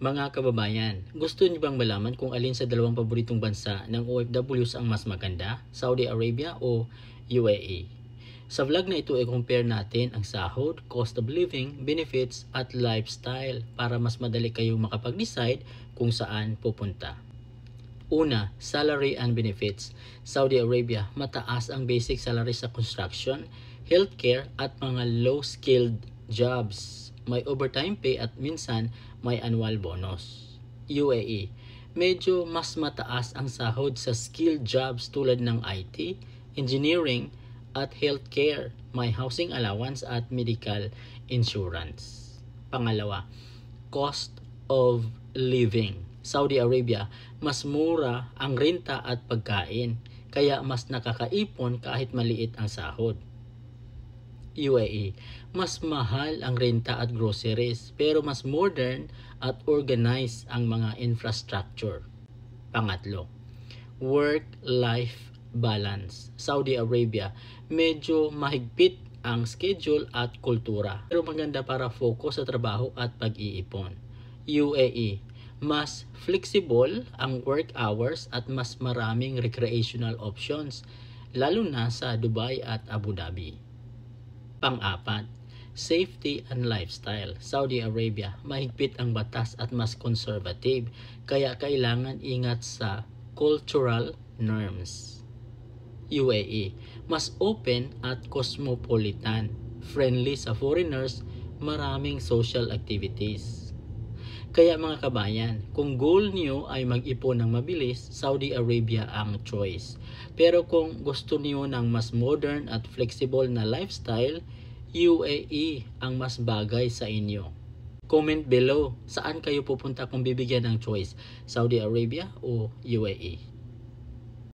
Mga kababayan, gusto niyo bang malaman kung alin sa dalawang paboritong bansa ng OFWs ang mas maganda? Saudi Arabia o UAE? Sa vlog na ito, i-compare natin ang sahod, cost of living, benefits at lifestyle para mas madali kayong makapag-decide kung saan pupunta. Una, salary and benefits. Saudi Arabia, mataas ang basic salary sa construction, healthcare at mga low-skilled jobs. May overtime pay at minsan may annual bonus. UAE, medyo mas mataas ang sahod sa skilled jobs tulad ng IT, engineering at healthcare. May housing allowance at medical insurance. Pangalawa, cost of living. Saudi Arabia, mas mura ang renta at pagkain, kaya mas nakakaipon kahit maliit ang sahod. UAE, mas mahal ang renta at groceries, pero mas modern at organized ang mga infrastructure. Pangatlo, work-life balance. Saudi Arabia, medyo mahigpit ang schedule at kultura, pero maganda para focus sa trabaho at pag-iipon. UAE, mas flexible ang work hours at mas maraming recreational options, lalo na sa Dubai at Abu Dhabi. Pang-apat, safety and lifestyle. Saudi Arabia, mahigpit ang batas at mas conservative, kaya kailangan ingat sa cultural norms. UAE, mas open at cosmopolitan, friendly sa foreigners, maraming social activities. Kaya mga kabayan, kung goal niyo ay mag-ipon ng mabilis, Saudi Arabia ang choice. Pero kung gusto niyo ng mas modern at flexible na lifestyle, UAE ang mas bagay sa inyo. Comment below, saan kayo pupunta kung bibigyan ng choice, Saudi Arabia o UAE?